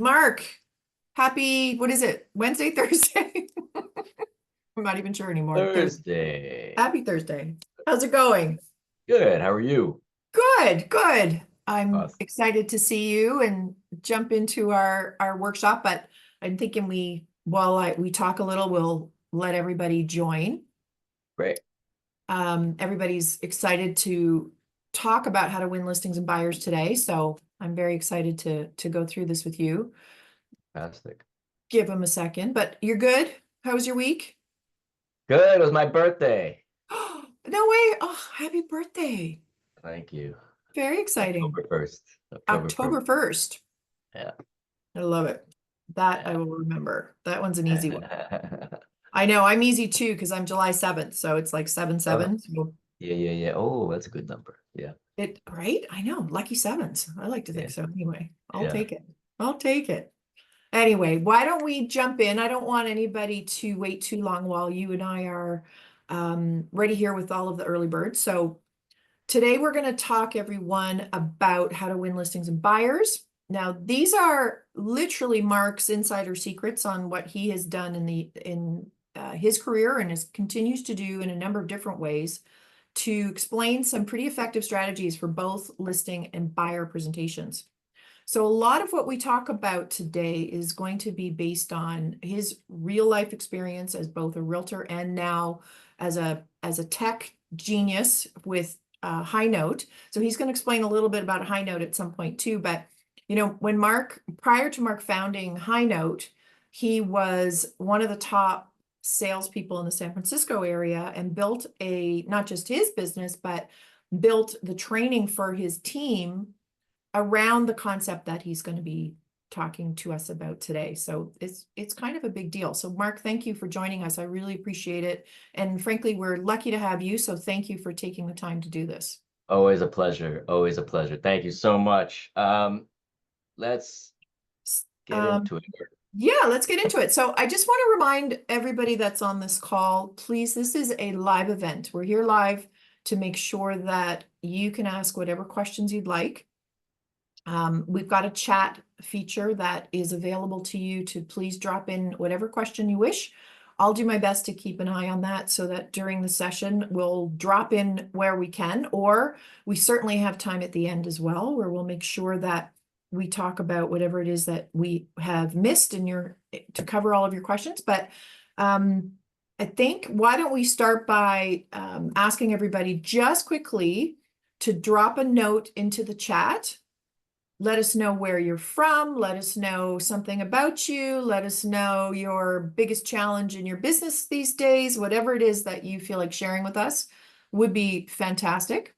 Mark, happy, what is it? Wednesday, Thursday? I'm not even sure anymore. Thursday. Thursday. Happy Thursday. How's it going? Good. How are you? Good, good. I'm Awesome. excited to see you and jump into our workshop, but I'm thinking we talk a little, we'll let everybody join. Great. Everybody's excited to talk about how to win listings and buyers today, so I'm very excited to go through this with you. Fantastic. Give them a second, but you're good? How was your week? Good. It was my birthday. No way. Oh, happy birthday. Thank you. Very exciting. October 1st. October October 1st. 1st. Yeah. I love it. That I Yeah. will remember. That one's an easy one. I know I'm easy too because I'm July 7th. So it's like 7/7. Oh, So yeah, yeah, yeah. Oh, that's a good number. Yeah. right? I know. Lucky sevens. I like to think Yeah. so anyway. I'll Yeah. take it. I'll take it. Anyway, why don't we jump in? I don't want anybody to wait too long while you and I are ready here with all of the early birds. So today, we're going to talk, everyone, about how to win listings and buyers. Now, these are literally Mark's insider secrets on what he has done in his career and continues to do in a number of different ways to explain some pretty effective strategies for both listing and buyer presentations. So a lot of what we talk about today is going to be based on his real life experience as both a realtor and now as a tech genius with Highnote. So he's going to explain a little bit about Highnote at some point too. But when prior to Mark founding Highnote, he was one of the top salespeople in the San Francisco area and built not just his business, but built the training for his team around the concept that he's going to be talking to us about today. So it's kind of a big deal. So Mark, thank you for joining us. I really appreciate it. And frankly, we're lucky to have you. So thank you for taking the time to do this. Always a pleasure. Always a pleasure. Thank you so much. Let's get Um, into it. yeah, let's get into it. So I just want to remind everybody that's on this call, please, this is a live event. We're here live to make sure that you can ask whatever questions you'd like. We've got a chat feature that is available to you to please drop in whatever question you wish. I'll do my best to keep an eye on that so that during the session we'll drop in where we can, or we certainly have time at the end as well, where we'll make sure that we talk about whatever it is that we have missed to cover all of your questions. But I think why don't we start by asking everybody just quickly to drop a note into the chat. Let us know where you're from. Let us know something about you. Let us know your biggest challenge in your business these days. Whatever it is that you feel like sharing with us would be fantastic.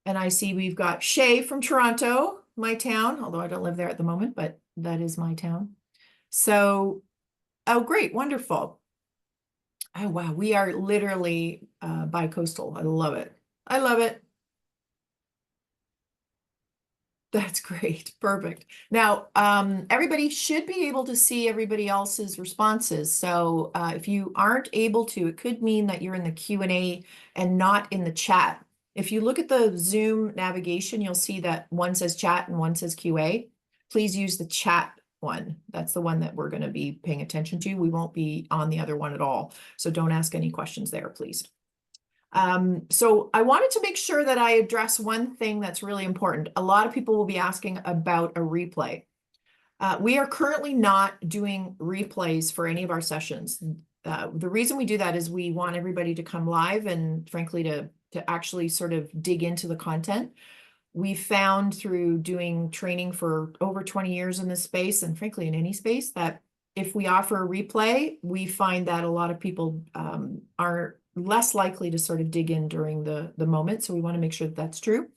And I see we've got Shay from Toronto, my town, although I don't live there at the moment, but that is my town. So, oh, great, wonderful. Oh, wow, we are literally bi-coastal. I love it. I love it. That's great. Perfect. Now, everybody should be able to see everybody else's responses. So if you aren't able to, it could mean that you're in the Q&A and not in the chat. If you look at the Zoom navigation, you'll see that one says chat and one says QA. Please use the chat one. That's the one that we're going to be paying attention to. We won't be on the other one at all. So don't ask any questions there, please. So I wanted to make sure that I address one thing that's really important. A lot of people will be asking about a replay. We are currently not doing replays for any of our sessions. The reason we do that is we want everybody to come live and frankly to actually sort of dig into the content. We found through doing training for over 20 years in this space and frankly in any space that if we offer a replay, we find that a lot of people are less likely to sort of dig in during the moment. So we want to make sure that that's true.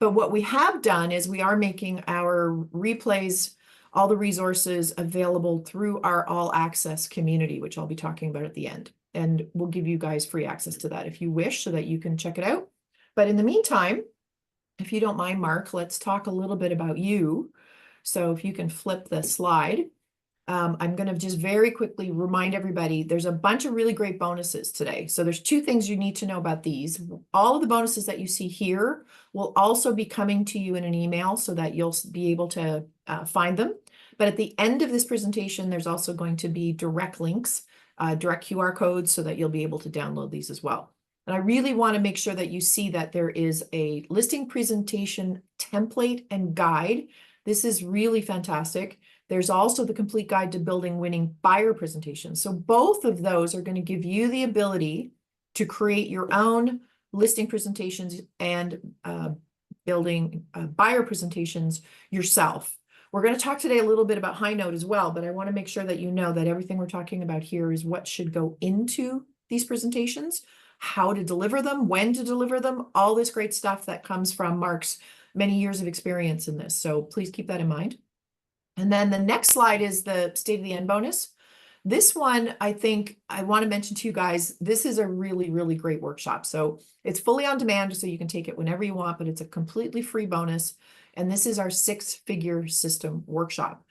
But what we have done is we are making our replays, all the resources available through our all access community, which I'll be talking about at the end. And we'll give you guys free access to that if you wish so that you can check it out. But in the meantime, if you don't mind, Mark, let's talk a little bit about you. So if you can flip the slide. I'm going to just very quickly remind everybody, there's a bunch of really great bonuses today. So there's two things you need to know about these. All of the bonuses that you see here will also be coming to you in an email so that you'll be able to find them. But at the end of this presentation, there's also going to be direct links, direct QR codes so that you'll be able to download these as well. And I really want to make sure that you see that there is a listing presentation template and guide. This is really fantastic. There's also the complete guide to building winning buyer presentations. So both of those are going to give you the ability to create your own listing presentations and building buyer presentations yourself. We're going to talk today a little bit about Highnote as well, but I want to make sure that you know that everything we're talking about here is what should go into these presentations, how to deliver them, when to deliver them, all this great stuff that comes from Mark's many years of experience in this. So please keep that in mind. And then the next slide is the state of the end bonus. This one, I think I want to mention to you guys, this is a really, really great workshop. So it's fully on demand, so you can take it whenever you want, but it's a completely free bonus. And this is our 6-figure system workshop.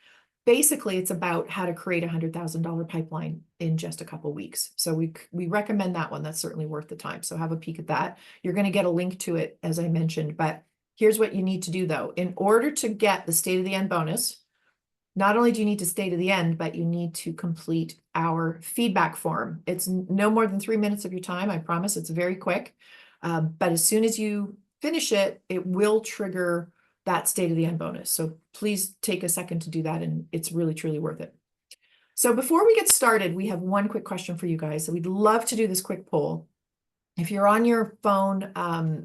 Basically, it's about how to create a $100,000 pipeline in just a couple weeks. So we recommend that one. That's certainly worth the time. So have a peek at that. You're going to get a link to it, as I mentioned. But here's what you need to do, though. In order to get the state of the end bonus, not only do you need to stay to the end, but you need to complete our feedback form. It's no more than 3 minutes of your time. I promise it's very quick. But as soon as you finish it, it will trigger that state of the end bonus. So please take a second to do that. And it's really, truly worth it. So before we get started, we have one quick question for you guys. So we'd love to do this quick poll. If you're on your phone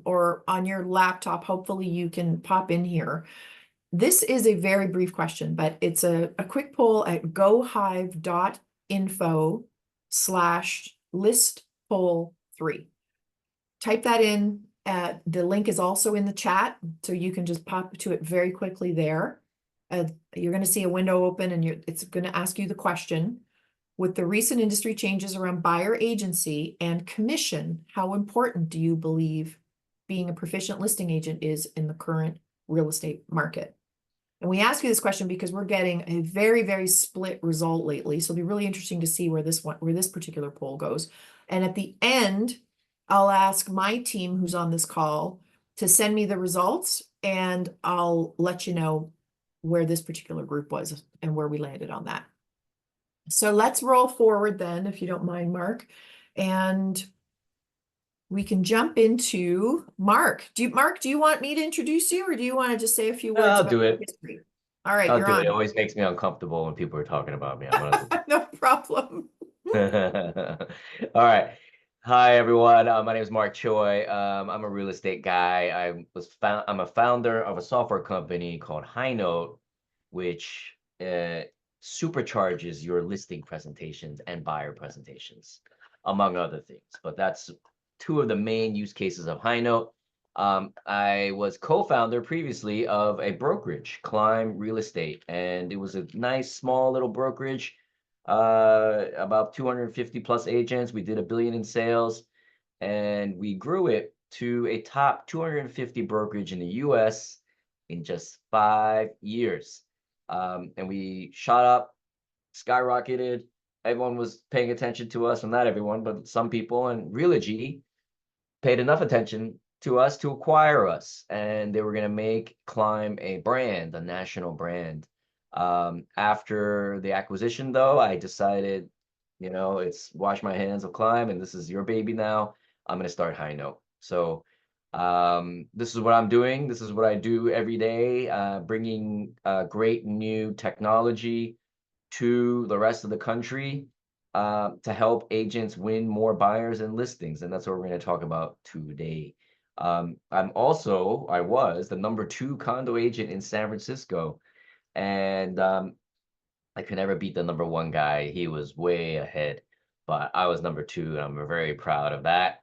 or on your laptop, hopefully you can pop in here. This is a very brief question, but it's a quick poll at gohive.info/list-poll3. Type that in. The link is also in the chat, so you can just pop to it very quickly there. You're going to see a window open, and it's going to ask you the question. With the recent industry changes around buyer agency and commission, how important do you believe being a proficient listing agent is in the current real estate market? And we ask you this question because we're getting a very, very split result lately. So it'll be really interesting to see where this particular poll goes. And at the end, I'll ask my team who's on this call to send me the results, and I'll let you know where this particular group was and where we landed on that. So let's roll forward then, if you don't mind, Mark. And we can jump into Mark. Mark, do you want me to introduce you, or do you want to just say a few words I'll about do your it. history? All right, I'll you're do it. on. It always makes me uncomfortable when people are talking about me. No problem. All right. Hi, everyone. My name is Mark Choi. I'm a real estate guy. I'm a founder of a software company called Highnote, which supercharges your listing presentations and buyer presentations, among other things. But that's two of the main use cases of Highnote. I was co-founder previously of a brokerage, Climb Real Estate, and it was a nice small little brokerage, about 250 plus agents. We did $1 billion in sales, and we grew it to a top 250 brokerage in the US in just 5 years. And we shot up, skyrocketed. Everyone was paying attention to us, well, not everyone, but some people, and Realogy paid enough attention to us to acquire us, and they were going to make Climb a brand, a national brand. After the acquisition, though, I decided, it's wash my hands of Climb, and this is your baby now. I'm going to start Highnote. So this is what I'm doing. This is what I do every day, bringing great new technology to the rest of the country to help agents win more buyers and listings. And that's what we're going to talk about today. I was the #2 condo agent in San Francisco. And I could never beat the #1 guy. He was way ahead, but I was #2, and I'm very proud of that.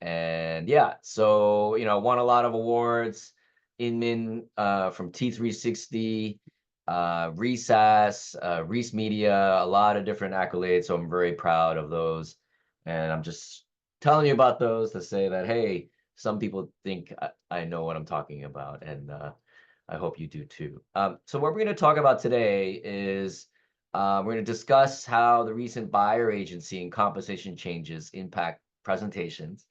And yeah, so, won a lot of awards from T360, RESAS, Reese Media, a lot of different accolades. So I'm very proud of those. And I'm just telling you about those to say that, hey, some people think I know what I'm talking about. And I hope you do too. So what we're going to talk about today is we're going to discuss how the recent buyer agency and composition changes impact presentations.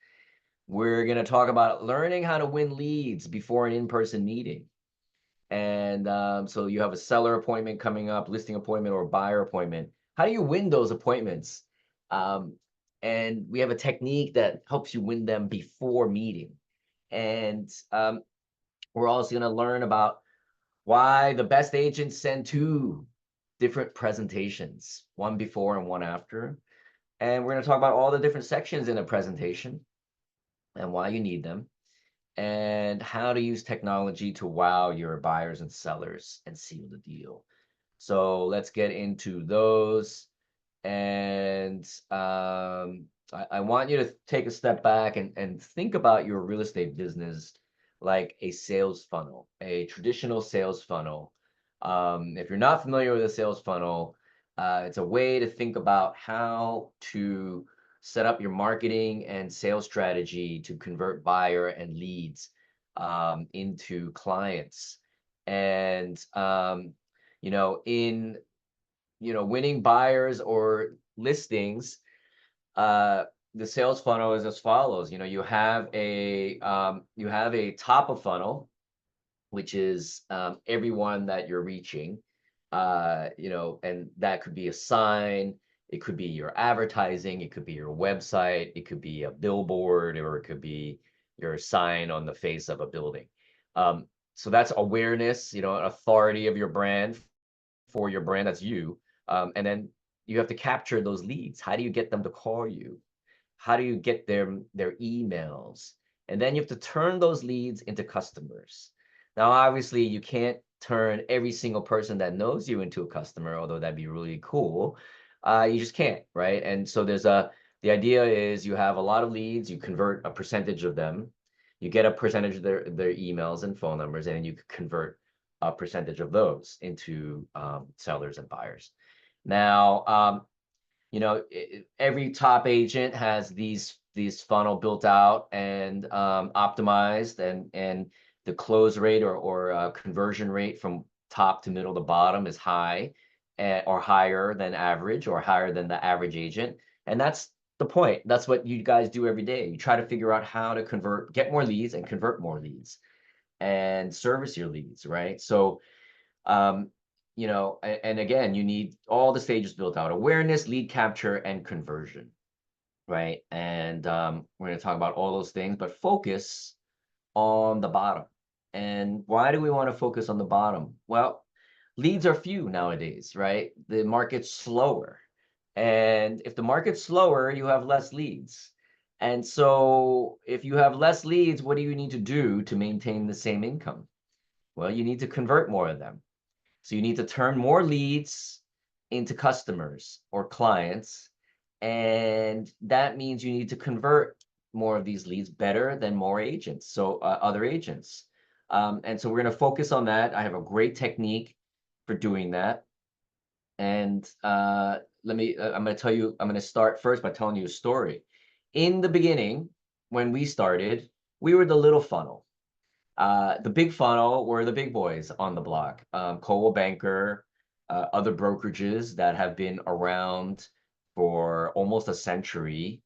We're going to talk about learning how to win leads before an in-person meeting. And so you have a seller appointment coming up, listing appointment, or buyer appointment. How do you win those appointments? Um, and we have a technique that helps you win them before meeting. And we're also going to learn about why the best agents send two different presentations, one before and one after. And we're going to talk about all the different sections in a presentation and why you need them, and how to use technology to wow your buyers and sellers and seal the deal. So let's get into those. And I want you to take a step back and think about your real estate business like a sales funnel, a traditional sales funnel. If you're not familiar with a sales funnel, it's a way to think about how to set up your marketing and sales strategy to convert buyer and leads into clients. And in winning buyers or listings, uh, the sales funnel is as follows. You have a top of funnel, which is everyone that you're reaching. And that could be a sign, it could be your advertising, it could be your website, it could be a billboard, or it could be your sign on the face of a building. So that's awareness, authority of your brand, for your brand, that's you. And then you have to capture those leads. How do you get them to call you? How do you get their emails? And then you have to turn those leads into customers. Now, obviously, you can't turn every single person that knows you into a customer, although that'd be really cool. You just can't, right? And so the idea is you have a lot of leads, you convert a percentage of them, you get a percentage of their emails and phone numbers, and then you convert a percentage of those into sellers and buyers. Now, every top agent has these funnel built out and optimized, and the close rate or conversion rate from top to middle to bottom is high, or higher than average, or higher than the average agent. And that's the point. That's what you guys do every day. You try to figure out how to get more leads and convert more leads and service your leads, right? So and again, you need all the stages built out: awareness, lead capture, and conversion, right? And we're going to talk about all those things, but focus on the bottom. And why do we want to focus on the bottom? Well, leads are few nowadays, right? The market's slower. And if the market's slower, you have less leads. And so if you have less leads, what do you need to do to maintain the same income? Well, you need to convert more of them. So you need to turn more leads into customers or clients. And that means you need to convert more of these leads better than more agents, so other agents. And so we're going to focus on that. I have a great technique for doing that. And I'm going to tell you, I'm going to start first by telling you a story. In the beginning, when we started, we were the little funnel. The big funnel were the big boys on the block, Coldwell Banker, other brokerages that have been around for almost a century,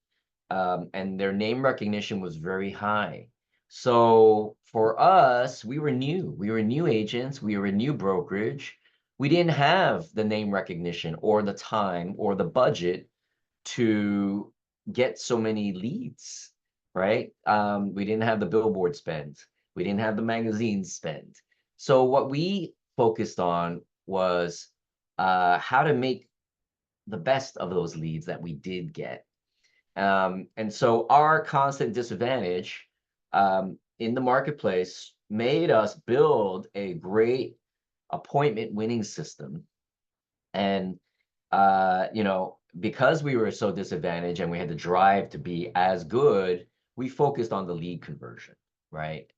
and their name recognition was very high. So for us, we were new. We were new agents. We were a new brokerage. We didn't have the name recognition or the time or the budget to get so many leads, right? We didn't have the billboard spend. We didn't have the magazine spend. So what we focused on was how to make the best of those leads that we did get. And so our constant disadvantage in the marketplace made us build a great appointment winning system. And because we were so disadvantaged and we had to drive to be as good, we focused on the lead conversion, right?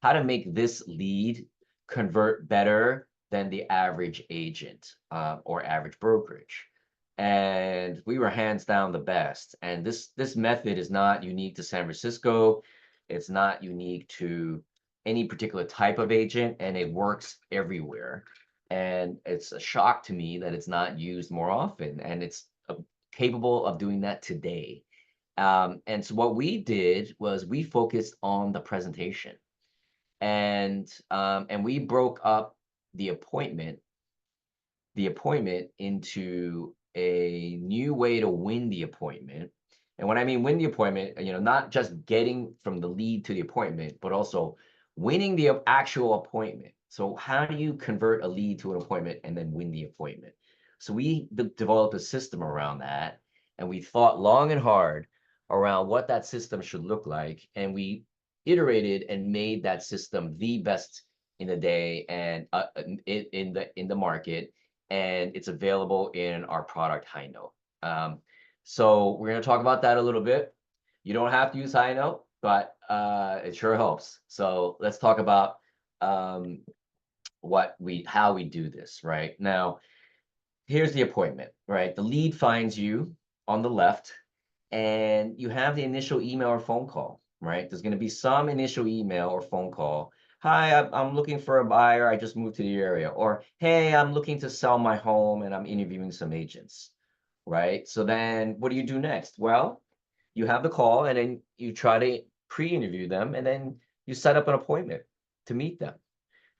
How to make this lead convert better than the average agent or average brokerage. And we were hands down the best. And this method is not unique to San Francisco. It's not unique to any particular type of agent, and it works everywhere. And it's a shock to me that it's not used more often, and it's capable of doing that today. And so what we did was we focused on the presentation. And we broke up the appointment into a new way to win the appointment. And when I mean win the appointment, not just getting from the lead to the appointment, but also winning the actual appointment. So how do you convert a lead to an appointment and then win the appointment? So we developed a system around that, and we thought long and hard around what that system should look like, and we iterated and made that system the best in the day and in the market, and it's available in our product Highnote. So we're going to talk about that a little bit. You don't have to use Highnote, but it sure helps. So let's talk about um, how we do this right now. Here's the appointment, right? The lead finds you on the left, and you have the initial email or phone call, right? There's going to be some initial email or phone call. Hi, I'm looking for a buyer. I just moved to the area. Or, hey, I'm looking to sell my home and I'm interviewing some agents, right? So then what do you do next? Well, you have the call and then you try to pre-interview them, and then you set up an appointment to meet them.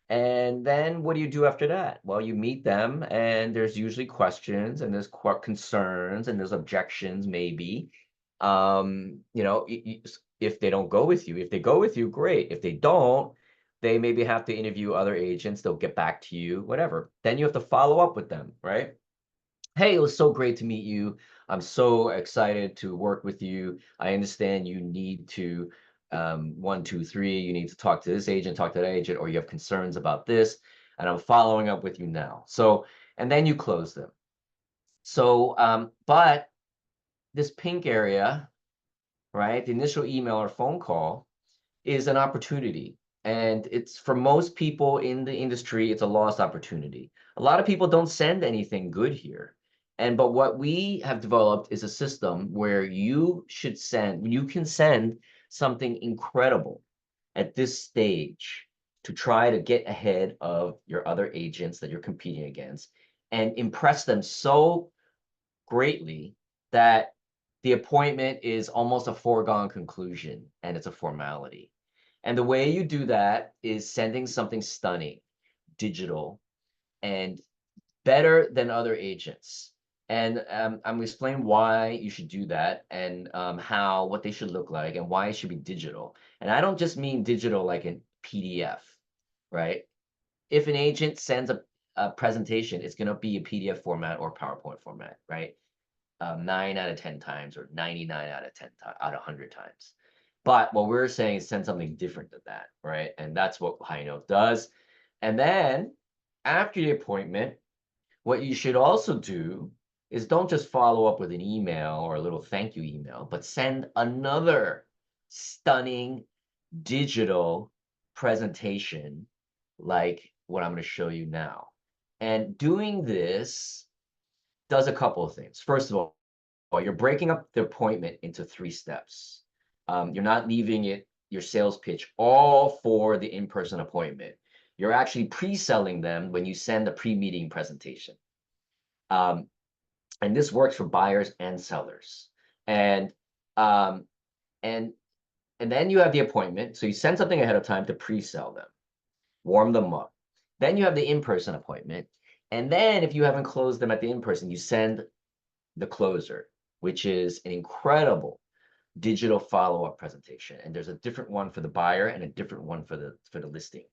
And then what do you do after that? Well, you meet them, and there's usually questions, and there's concerns, and there's objections, maybe. If they don't go with you, if they go with you, great. If they don't, they maybe have to interview other agents. They'll get back to you, whatever. Then you have to follow up with them, right? Hey, it was so great to meet you. I'm so excited to work with you. I understand you need to, one, two, three, you need to talk to this agent, talk to that agent, or you have concerns about this, and I'm following up with you now. So, and then you close them. So, but this pink area, right, the initial email or phone call is an opportunity. And it's for most people in the industry, it's a lost opportunity. A lot of people don't send anything good here. But what we have developed is a system where you can send something incredible at this stage to try to get ahead of your other agents that you're competing against and impress them so greatly that the appointment is almost a foregone conclusion and it's a formality. And the way you do that is sending something stunning, digital, and better than other agents. And I'm going to explain why you should do that, and what they should look like, and why it should be digital. And I don't just mean digital like in PDF, right? If an agent sends a presentation, it's going to be a PDF format or PowerPoint format, right? 9 out of 10 times, or 99 out of 10 out of 100 times. But what we're saying is send something different than that, right? And that's what Highnote does. And then after the appointment, what you should also do is don't just follow up with an email or a little thank you email, but send another stunning digital presentation like what I'm going to show you now. And doing this does a couple of things. First of all, you're breaking up the appointment into 3 steps. You're not leaving your sales pitch all for the in-person appointment. You're actually pre-selling them when you send a pre-meeting presentation. Um, and this works for buyers and sellers. And um, and and then you have the appointment. So you send something ahead of time to pre-sell them, warm them up. Then you have the in-person appointment. And then if you haven't closed them at the in-person, you send the closer, which is an incredible digital follow-up presentation. And there's a different one for the buyer and a different one for the listing.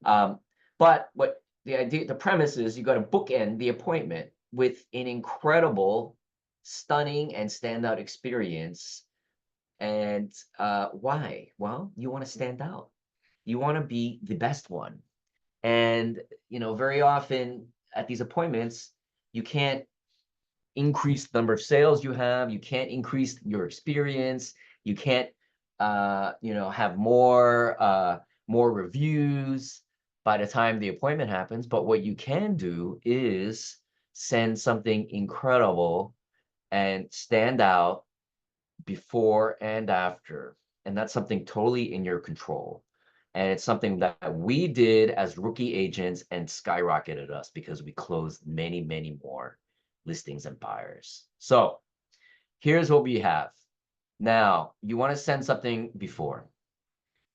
But what the premise is, you got to bookend the appointment with an incredible, stunning, and standout experience. And why? Well, you want to stand out. You want to be the best one. And very often at these appointments, you can't increase the number of sales you have. You can't increase your experience. You can't, have more reviews by the time the appointment happens. But what you can do is send something incredible and stand out before and after. And that's something totally in your control. And it's something that we did as rookie agents and skyrocketed us because we closed many, many more listings and buyers. So here's what we have. Now, you want to send something before.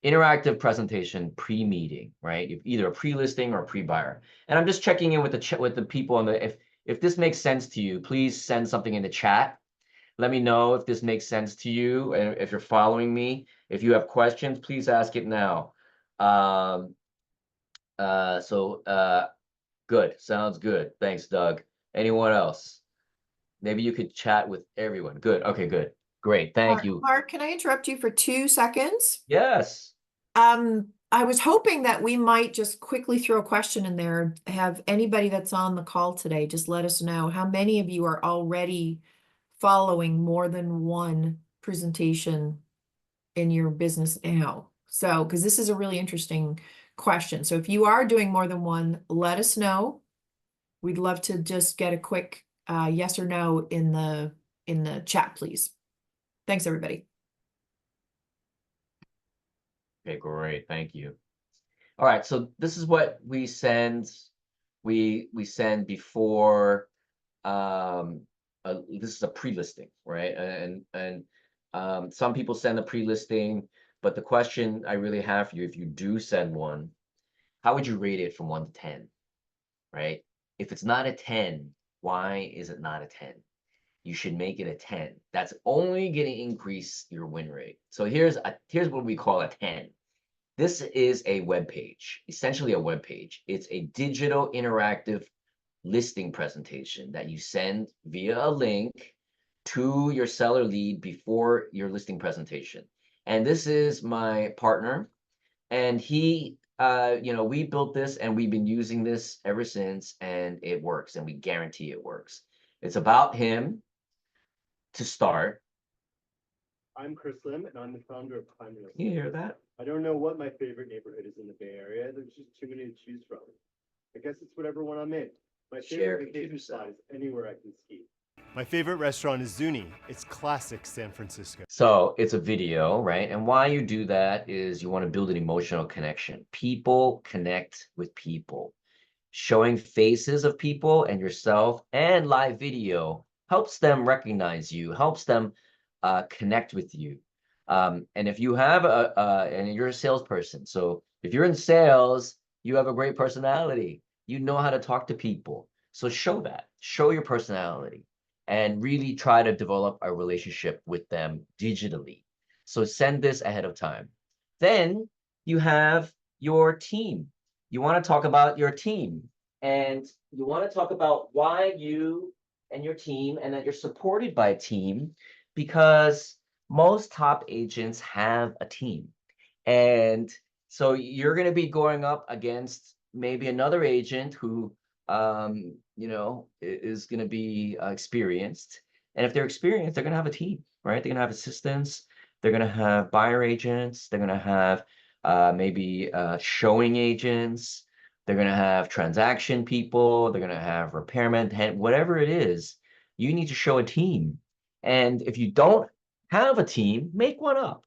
interactive presentation pre-meeting, right? Either a pre-listing or a pre-buyer. And I'm just checking in with the people on the if this makes sense to you, please send something in the chat. Let me know if this makes sense to you and if you're following me. If you have questions, please ask it now. Um, good. Sounds good. Thanks, Doug. Anyone else? Maybe you could chat with everyone. Good. Okay, good. Great. Thank you. Mark, can I interrupt you for 2 seconds? Yes. I was hoping that we might just quickly throw a question in there. Have anybody that's on the call today, just let us know how many of you are already following more than one presentation in your business now. So, because this is a really interesting question. So if you are doing more than one, let us know. We'd love to just get a quick yes or no in the chat, please. Thanks, everybody. Okay, great. Thank you. All right, so this is what we send. We send before this is a pre-listing, right? And some people send a pre-listing, but the question I really have for you, if you do send one, how would you rate it from 1 to 10, right? If it's not a 10, why is it not a 10? You should make it a 10. That's only going to increase your win rate. So here's what we call a 10. This is a web page, essentially a web page. It's a digital interactive listing presentation that you send via a link to your seller lead before your listing presentation. And this is my partner, and he, we built this and we've been using this ever since, and it works, and we guarantee it works. It's about him to start. I'm Chris Lim, and I'm the founder of Highnote. You hear that? I don't know what my favorite neighborhood is in the Bay Area. There's just too many to choose from. I guess it's whatever one I'm in. My Share favorite vacation computer spot is anywhere I can ski. My favorite restaurant is Zuni. It's classic San Francisco. So it's a video, right? And why you do that is you want to build an emotional connection. People connect with people. Showing faces of people and yourself and live video helps them recognize you, helps them connect with you. And if you have and you're a salesperson, so if you're in sales, you have a great personality. You know how to talk to people. So show that, show your personality, and really try to develop a relationship with them digitally. So send this ahead of time. Then you have your team. You want to talk about your team, and you want to talk about why you and your team, and that you're supported by a team, because most top agents have a team. And so you're going to be going up against maybe another agent who, is going to be experienced. And if they're experienced, they're going to have a team, right? They're going to have assistants. They're going to have buyer agents. They're going to have maybe showing agents. They're going to have transaction people. They're going to have repairmen, whatever it is. You need to show a team. And if you don't have a team, make one up.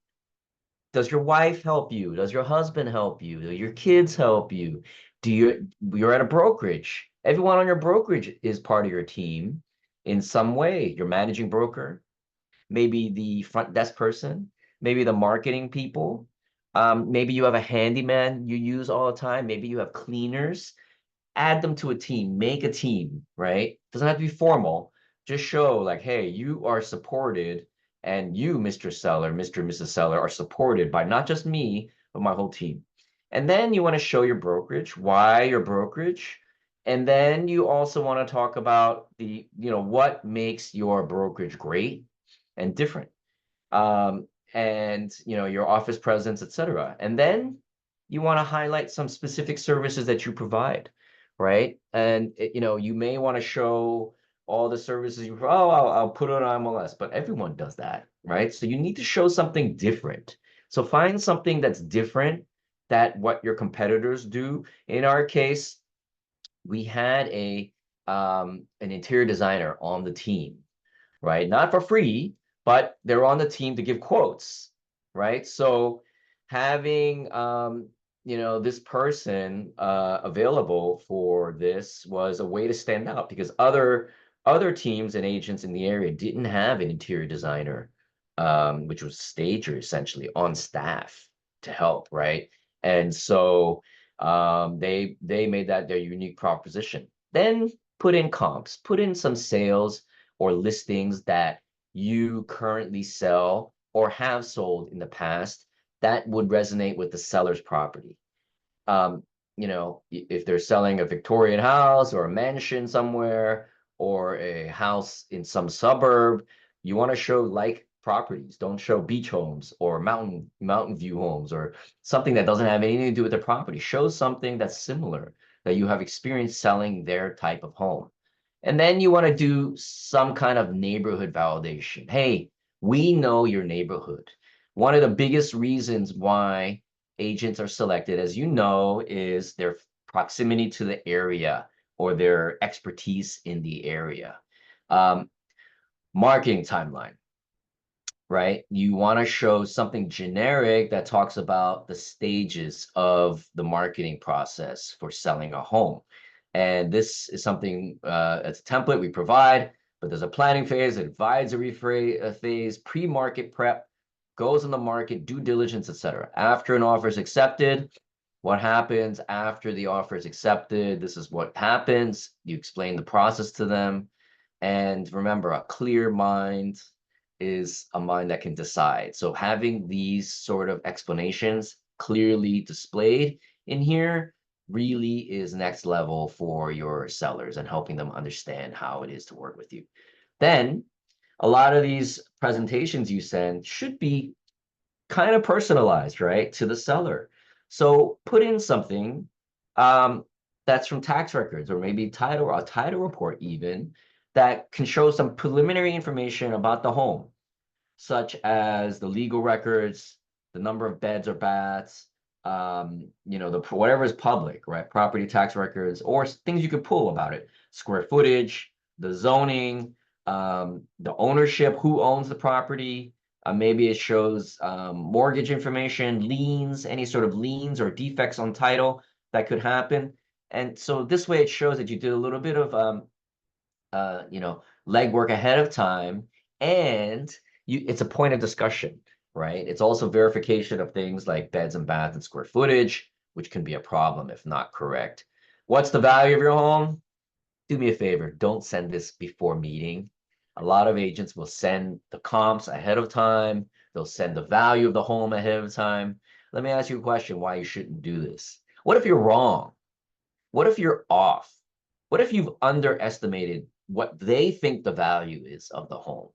Does your wife help you? Does your husband help you? Do your kids help you? You're at a brokerage. Everyone on your brokerage is part of your team in some way. Your managing broker, maybe the front desk person, maybe the marketing people. Maybe you have a handyman you use all the time. Maybe you have cleaners. Add them to a team, make a team, right? Doesn't have to be formal. Just show like, hey, you are supported, and you, Mr. Seller, Mr. and Mrs. Seller, are supported by not just me, but my whole team. And then you want to show your brokerage, why your brokerage. And then you also want to talk about what makes your brokerage great and different. And your office presence, etc. And then you want to highlight some specific services that you provide, right? And you may want to show all the services you provide. Oh, I'll put it on MLS, but everyone does that, right? So you need to show something different. So find something that's different that what your competitors do. In our case, we had an interior designer on the team, right? Not for free, but they're on the team to give quotes, right? So having this person available for this was a way to stand out, because other teams and agents in the area didn't have an interior designer, which was stager essentially on staff to help, right? And so they made that their unique proposition. Then put in comps, put in some sales or listings that you currently sell or have sold in the past that would resonate with the seller's property. You know, if they're selling a Victorian house or a mansion somewhere or a house in some suburb, you want to show like properties. Don't show beach homes or mountain view homes or something that doesn't have anything to do with the property. Show something that's similar, that you have experience selling their type of home. And then you want to do some kind of neighborhood validation. Hey, we know your neighborhood. One of the biggest reasons why agents are selected, as you know, is their proximity to the area or their expertise in the area. Marketing timeline, right? You want to show something generic that talks about the stages of the marketing process for selling a home. And this is something, it's a template we provide, but there's a planning phase, advisory phase, pre-market prep, goes on the market, due diligence, etc. After an offer is accepted, what happens after the offer is accepted? This is what happens. You explain the process to them. And remember, a clear mind is a mind that can decide. So having these sort of explanations clearly displayed in here really is next level for your sellers and helping them understand how it is to work with you. Then a lot of these presentations you send should be kind of personalized, right, to the seller. So put in something that's from tax records or maybe a title report even that can show some preliminary information about the home, such as the legal records, the number of beds or baths, you know, whatever is public, right? Property tax records or things you could pull about it, square footage, the zoning, the ownership, who owns the property. Maybe it shows mortgage information, liens, any sort of liens or defects on title that could happen. And so this way it shows that you did a little bit of you know, legwork ahead of time, and it's a point of discussion, right? It's also verification of things like beds and baths and square footage, which can be a problem if not correct. What's the value of your home? Do me a favor, don't send this before meeting. A lot of agents will send the comps ahead of time. They'll send the value of the home ahead of time. Let me ask you a question why you shouldn't do this. What if you're wrong? What if you're off? What if you've underestimated what they think the value is of the home?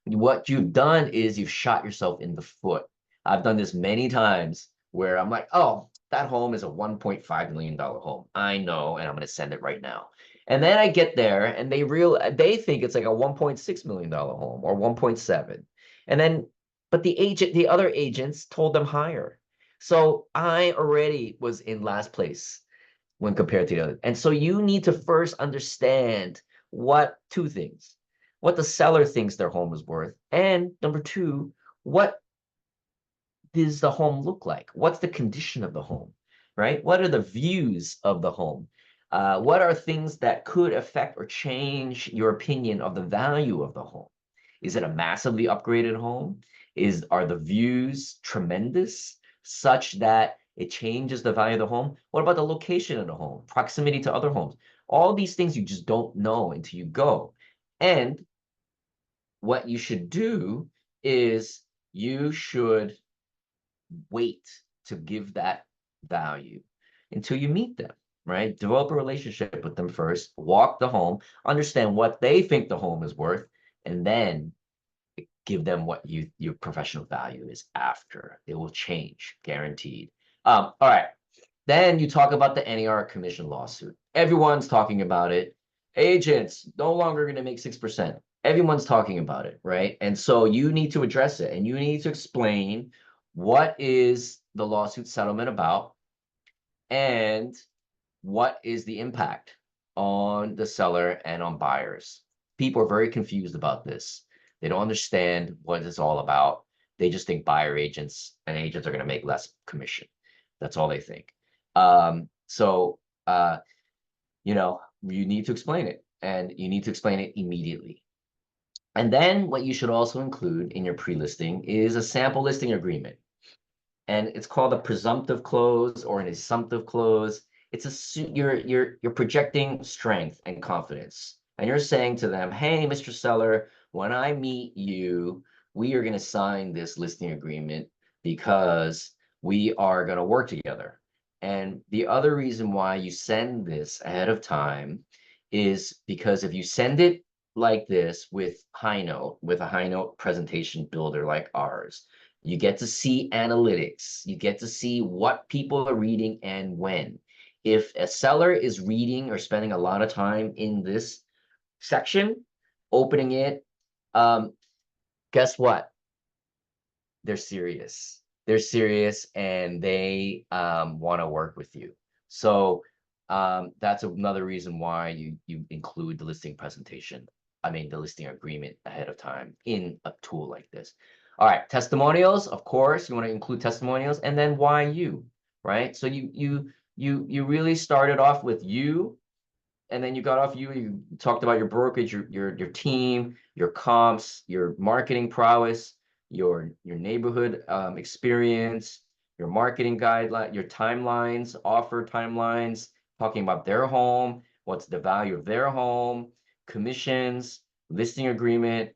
What you've done is you've shot yourself in the foot. I've done this many times where I'm like, oh, that home is a $1.5 million home. I know, and I'm going to send it right now. And then I get there and they think it's like a $1.6 million home or 1.7. And then, but the other agents told them higher. So I already was in last place when compared to the other. And so you need to first understand two things: what the seller thinks their home is worth, and number two, what does the home look like? What's the condition of the home, right? What are the views of the home? What are things that could affect or change your opinion of the value of the home? Is it a massively upgraded home? Are the views tremendous such that it changes the value of the home? What about the location of the home? Proximity to other homes? All these things you just don't know until you go. And what you should do is you should wait to give that value until you meet them, right? Develop a relationship with them first, walk the home, understand what they think the home is worth, and then give them what your professional value is after. It will change, guaranteed. All right. Then you talk about the NAR commission lawsuit. Everyone's talking about it. Agents no longer going to make 6%. Everyone's talking about it, right? And so you need to address it and you need to explain what is the lawsuit settlement about and what is the impact on the seller and on buyers. People are very confused about this. They don't understand what it's all about. They just think buyer agents and agents are going to make less commission. That's all they think. You know, you need to explain it, and you need to explain it immediately. And then what you should also include in your pre-listing is a sample listing agreement. and it's called a presumptive close or an assumptive close. It's you're projecting strength and confidence, and you're saying to them, "Hey, Mr. Seller, when I meet you, we are going to sign this listing agreement because we are going to work together." And the other reason why you send this ahead of time is because if you send it like this with Highnote, with a Highnote presentation builder like ours, you get to see analytics. You get to see what people are reading and when. If a seller is reading or spending a lot of time in this section, opening it, guess what? They're serious. They're serious and they want to work with you. So that's another reason why you include the listing presentation. I mean, the listing agreement ahead of time in a tool like this. All right, testimonials, of course, you want to include testimonials, and then why you, right? So you really started off with you, and then you got off you talked about your brokerage, your team, your comps, your marketing prowess, your neighborhood experience, your marketing guideline, your timelines, offer timelines, talking about their home, what's the value of their home, commissions, listing agreement,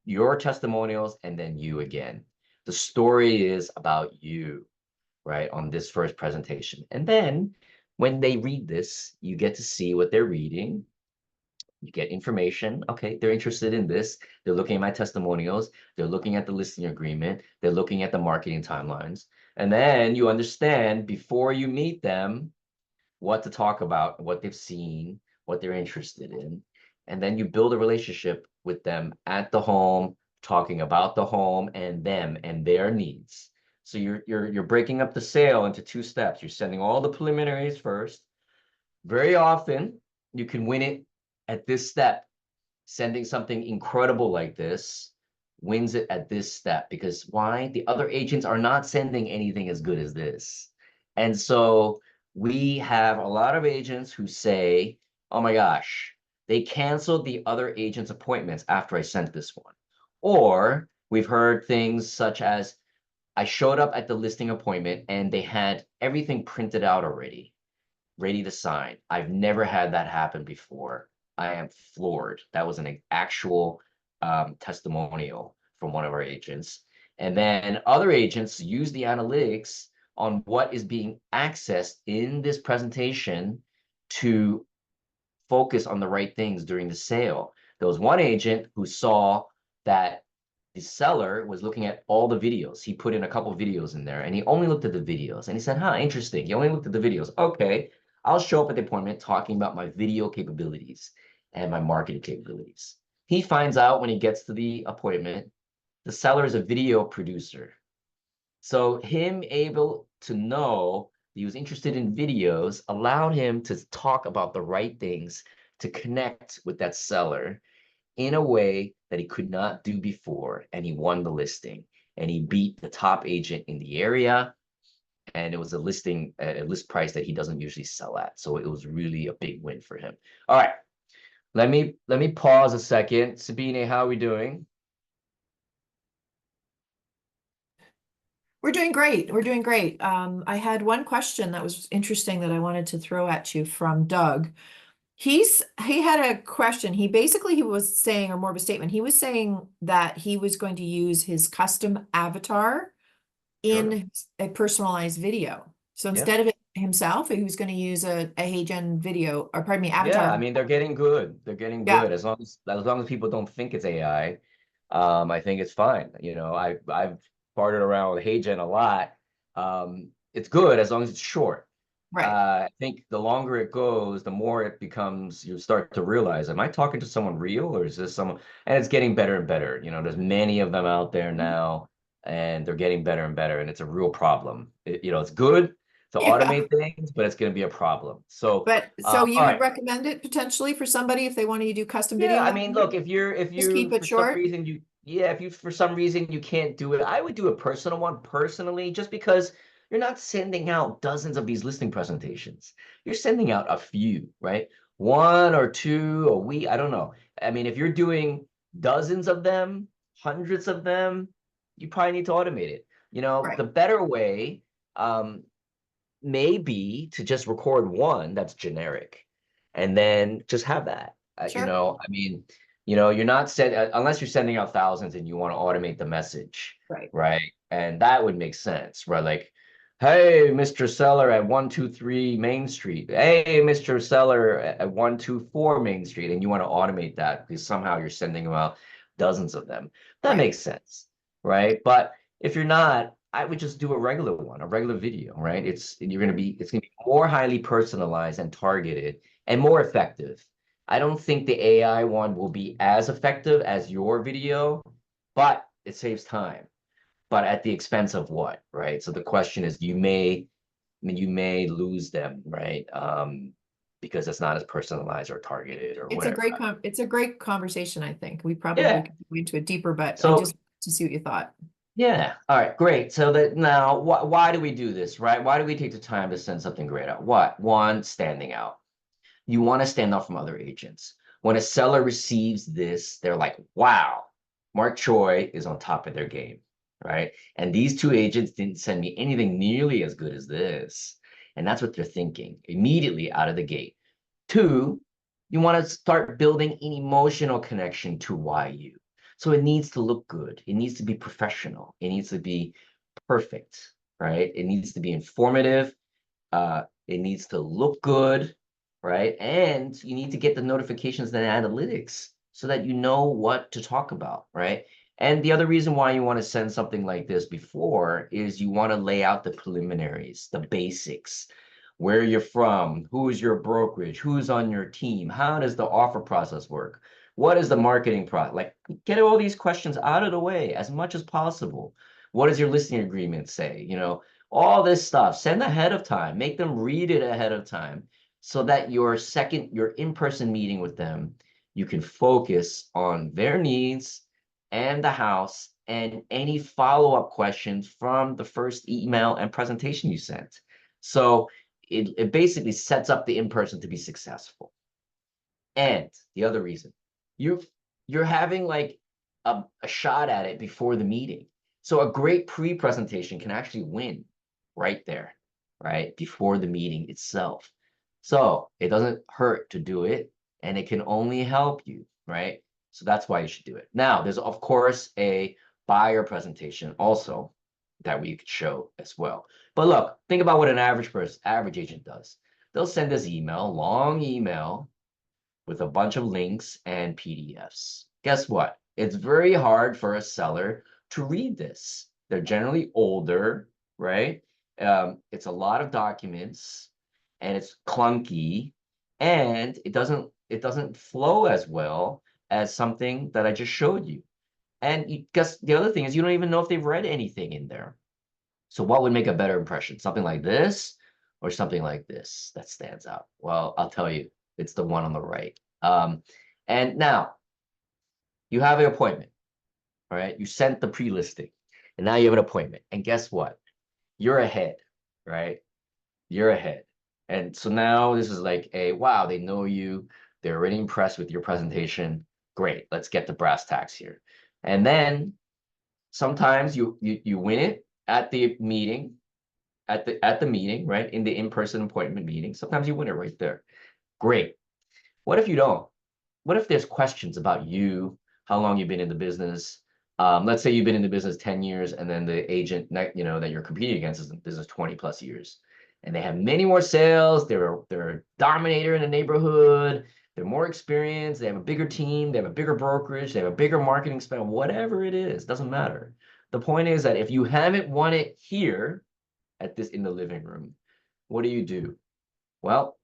your testimonials, and then you again. The story is about you, right, on this first presentation. And then when they read this, you get to see what they're reading. You get information. Okay, they're interested in this. They're looking at my testimonials. They're looking at the listing agreement. They're looking at the marketing timelines. And then you understand before you meet them what to talk about, what they've seen, what they're interested in. And then you build a relationship with them at the home, talking about the home and them and their needs. So you're breaking up the sale into two steps. You're sending all the preliminaries first. Very often you can win it at this step. Sending something incredible like this wins it at this step, because why? The other agents are not sending anything as good as this. And so we have a lot of agents who say, oh my gosh, they canceled the other agent's appointments after I sent this one. Or we've heard things such as, I showed up at the listing appointment and they had everything printed out already, ready to sign. I've never had that happen before. I am floored. That was an actual testimonial from one of our agents. And then other agents use the analytics on what is being accessed in this presentation to focus on the right things during the sale. There was one agent who saw that the seller was looking at all the videos. He put in a couple videos in there and he only looked at the videos and he said, huh, interesting. He only looked at the videos. Okay, I'll show up at the appointment talking about my video capabilities and my marketing capabilities. He finds out when he gets to the appointment, the seller is a video producer. So him able to know he was interested in videos allowed him to talk about the right things to connect with that seller in a way that he could not do before. And he won the listing and he beat the top agent in the area. And it was a list price that he doesn't usually sell at. So it was really a big win for him. All right. Let me pause a second. Sabine, how are we doing? We're doing great. We're doing great. I had one question that was interesting that I wanted to throw at you from Doug. He had a question. He was saying, or more of a statement, he was saying that he was going to use his custom avatar Sure. in a personalized video. So Yeah. instead of it himself, he was going to use a HeyGen video, or pardon me, Yeah, avatar. I mean they're getting good. They're getting Yeah, good as long as people don't think it's AI. I think it's fine. You know, I've farted around with HeyGen a lot. It's good as long as it's short. right. I think the longer it goes, the more it becomes, you start to realize, am I talking to someone real or is this someone? And it's getting better and better. You know, there's many of them out there now, and they're getting better and better, and it's a real problem. It's good to Yeah. automate things, but it's going to be a problem. So, But so you all would right. recommend it potentially for somebody if they wanted to do custom Yeah, video I like mean, that? look, if Just keep you it for some short? reason if you for some reason you can't do it, I would do a personal one personally, just because you're not sending out dozens of these listing presentations. You're sending out a few, right? One or two a week, I don't know. I mean, if you're doing dozens of them, hundreds of them, you probably need to automate it. You know, Right. the better way may be to just record one that's generic and then just have that. You Sure. know, I mean, you're not unless you're sending out thousands and you want to automate the message, Right. right? And that would make sense, right? Like, hey, Mr. Seller at 123 Main Street. Hey, Mr. Seller at 124 Main Street. And you want to automate that because somehow you're sending them out dozens of them. That Right. makes sense, right? But if you're not, I would just do a regular one, a regular video, right? It's gonna be more highly personalized and targeted and more effective. I don't think the AI one will be as effective as your video, but it saves time. But at the expense of what, right? So the question is, you may lose them, right? Because it's not as personalized or targeted or It's a whatever. it's a great conversation, I think. We probably Yeah. could go into it deeper, but I So just to see what you thought. yeah. All right, great. So that now, why do we do this, right? Why do we take the time to send something great out? What? One, standing out. You want to stand out from other agents. When a seller receives this, they're like, wow, Mark Choi is on top of their game, right? And these two agents didn't send me anything nearly as good as this. And that's what they're thinking immediately out of the gate. Two, you want to start building an emotional connection to YU. So it needs to look good. It needs to be professional. It needs to be perfect, right? It needs to be informative. It needs to look good, right? And you need to get the notifications and analytics so that you know what to talk about, right? And the other reason why you want to send something like this before is you want to lay out the preliminaries, the basics, where you're from, who's your brokerage, who's on your team, how does the offer process work, what is the marketing process? Like, get all these questions out of the way as much as possible. What does your listing agreement say? All this stuff, send ahead of time, make them read it ahead of time so that your in-person meeting with them, you can focus on their needs and the house and any follow-up questions from the first email and presentation you sent. So it basically sets up the in-person to be successful. And the other reason, you you're having like a shot at it before the meeting. So a great pre-presentation can actually win right there, right? Before the meeting itself. So it doesn't hurt to do it, and it can only help you, right? So that's why you should do it. Now, there's of course a buyer presentation also that we could show as well. But look, think about what an average agent does. They'll send this email, long email, with a bunch of links and PDFs. Guess what? It's very hard for a seller to read this. They're generally older, right? It's a lot of documents and it's clunky and it doesn't flow as well as something that I just showed you. And guess the other thing is you don't even know if they've read anything in there. So what would make a better impression? Something like this or something like this that stands out? Well, I'll tell you, it's the one on the right. And now you have an appointment, all right? You sent the pre-listing and now you have an appointment. And guess what? You're ahead, right? You're ahead. And so now this is like wow, they know you. They're already impressed with your presentation. Great, let's get the brass tacks here. And then sometimes you win it at the meeting, at the meeting, right? In the in-person appointment meeting. Sometimes you win it right there. Great. What if you don't? What if there's questions about you, how long you've been in the business? Let's say you've been in the business 10 years and then the agent that you're competing against is in business 20 plus years. And they have many more sales. They're a dominator in the neighborhood. They're more experienced. They have a bigger team. They have a bigger brokerage. They have a bigger marketing spend. Whatever it is, doesn't matter. The point is that if you haven't won it here in the living room, what do? Well,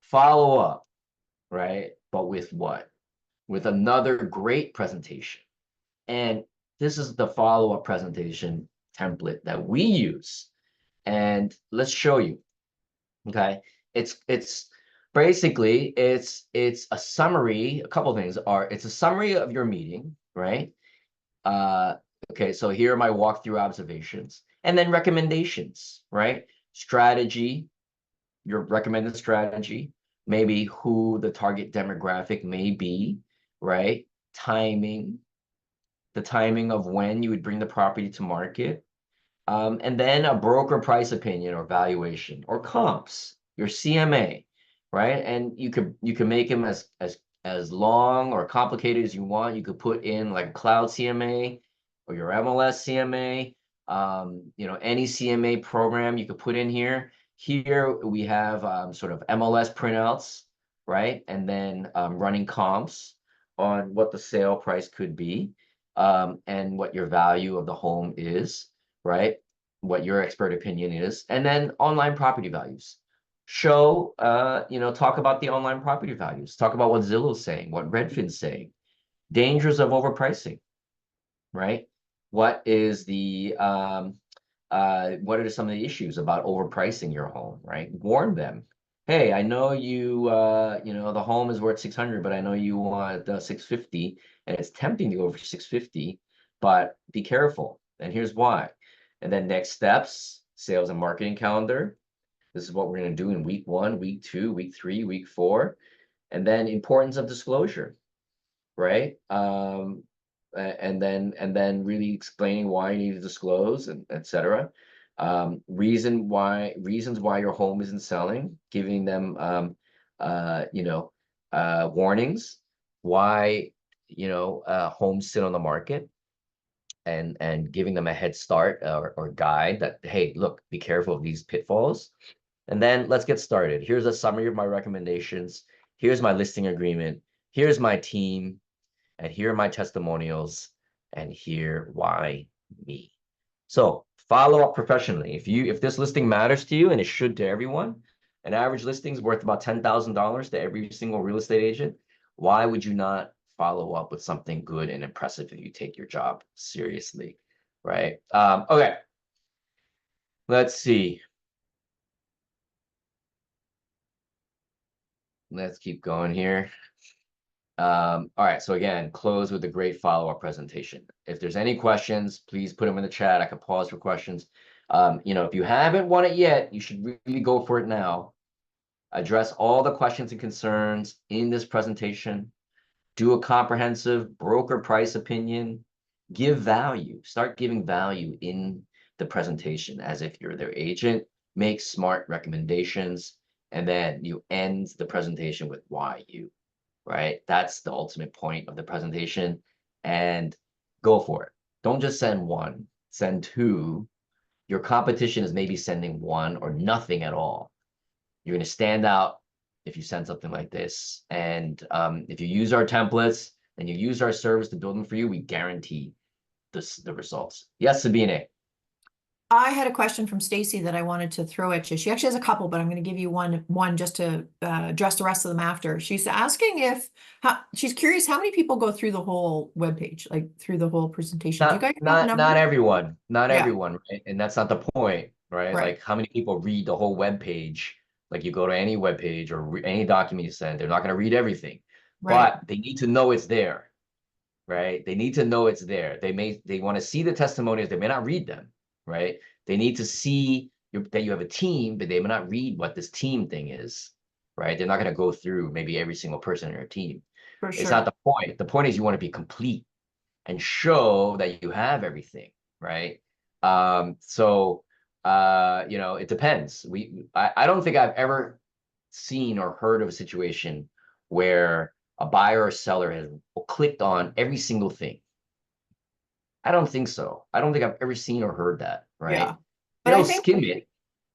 follow up, right? But with what? With another great presentation. And this is the follow-up presentation template that we use. And let's show you. Okay. It's basically it's a summary. A couple of things are it's a summary of your meeting, right? Uh, okay, so here are my walkthrough observations and then recommendations, right? Strategy, your recommended strategy, maybe who the target demographic may be, right? Timing, the timing of when you would bring the property to market, And then a broker price opinion or valuation or comps, your CMA, right? And you can make them as long or complicated as you want. You could put in like cloud CMA or your MLS CMA, any CMA program you could put in here. Here we have sort of MLS printouts, right? And then running comps on what the sale price could be, and what your value of the home is, right? What your expert opinion is, and then online property values. Talk about the online property values. Talk about what Zillow's saying, what Redfin's saying. Dangers of overpricing, right? What are some of the issues about overpricing your home, right? Warn them. Hey, I know the home is worth 600, but I know you want 650, and it's tempting to go for 650, but be careful. And here's why. And then next steps, sales and marketing calendar. This is what we're going to do in week 1, week 2, week 3, week 4. And then importance of disclosure, right? And then really explaining why you need to disclose, and etc. Reasons why your home isn't selling, giving them warnings, why homes sit on the market, and giving them a head start or guide that, hey, look, be careful of these pitfalls. And then let's get started. Here's a summary of my recommendations. Here's my listing agreement. Here's my team. And here are my testimonials, and here why me. So follow up professionally. If this listing matters to you, and it should to everyone, an average listing is worth about $10,000 to every single real estate agent. Why would you not follow up with something good and impressive if you take your job seriously, right? Okay, let's see. Let's keep going here. All right, so again, close with a great follow-up presentation. If there's any questions, please put them in the chat. I can pause for questions. If you haven't won it yet, you should really go for it now. Address all the questions and concerns in this presentation. Do a comprehensive broker price opinion. Give value. Start giving value in the presentation as if you're their agent. Make smart recommendations, and then you end the presentation with why you. Right? That's the ultimate point of the presentation, and go for it. Don't just send one, send two. Your competition is maybe sending one or nothing at all. You're going to stand out if you send something like this. And if you use our templates and you use our service to build them for you, we guarantee the results. Yes, Sabine. I had a question from Stacy that I wanted to throw at you. She actually has a couple, but I'm going to give you one just to address the rest of them after. She's asking she's curious how many people go through the whole webpage, like through the whole presentation. Do you guys have numbers? Not everyone, Yeah. right? And that's not the point, right? Right. Like, how many people read the whole web page? Like, you go to any web page or any document you send, they're not going to read everything, Right. but they need to know it's there, right? They need to know it's there. They want to see the testimonials. They may not read them, right? They need to see that you have a team, but they may not read what this team thing is, right? They're not going to go through maybe every single person in your team. For It's not sure. the point. The point is you want to be complete and show that you have everything, right? It depends. I don't think I've ever seen or heard of a situation where a buyer or seller has clicked on every single thing. I don't think so. I don't think I've ever seen or heard that, Yeah. right? But They'll skim it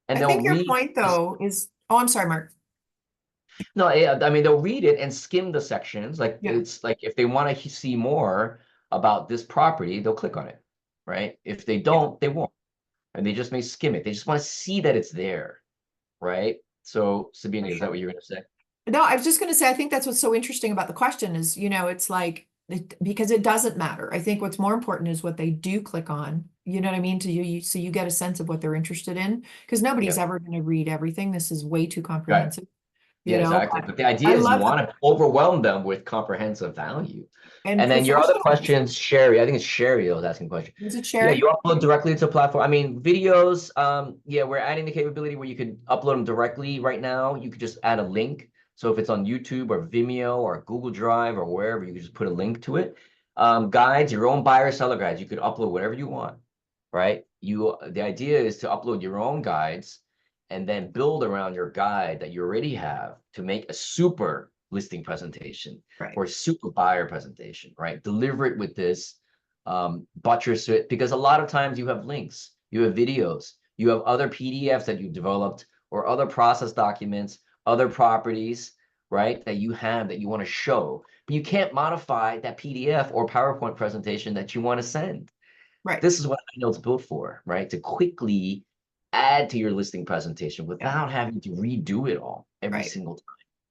and I they'll think your read. point though is, oh, I'm sorry, Mark. No, I mean, they'll read it and skim the sections. Like, Yeah. it's like if they want to see more about this property, they'll click on it, right? If they Yeah. don't, they won't. And they just may skim it. They just want to see that it's there, right? So, Sabine, For is that sure. what you're going to say? No, I was just going to say, I think that's what's so interesting about the question is, it's like, because it doesn't matter. I think what's more important is what they do click on. You know what I mean? So you get a sense of what they're interested in, because nobody's Yeah. ever going to read everything. This is way too Right. comprehensive, Yeah, exactly. but But the idea I is you love want to overwhelm them with comprehensive value. and And then your other professionals. questions, Sherry, I think it's Sherry that was asking a question. Is it Yeah, you Sherry? upload directly to a platform. I mean, videos, yeah, we're adding the capability where you could upload them directly right now. You could just add a link. So if it's on YouTube or Vimeo or Google Drive or wherever, you could just put a link to it. Guides, your own buyer seller guides, you could upload whatever you want, right? the idea is to upload your own guides and then build around your guide that you already have to make a super listing presentation Right. or super buyer presentation, right? Deliver it with this, buttress it, because a lot of times you have links, you have videos, you have other PDFs that you developed or other process documents, other properties, right, that you have that you want to show, but you can't modify that PDF or PowerPoint presentation that you want to send. Right. This is what Highnote's built for, right? To quickly add to your listing presentation without having to redo it all every Right. single time.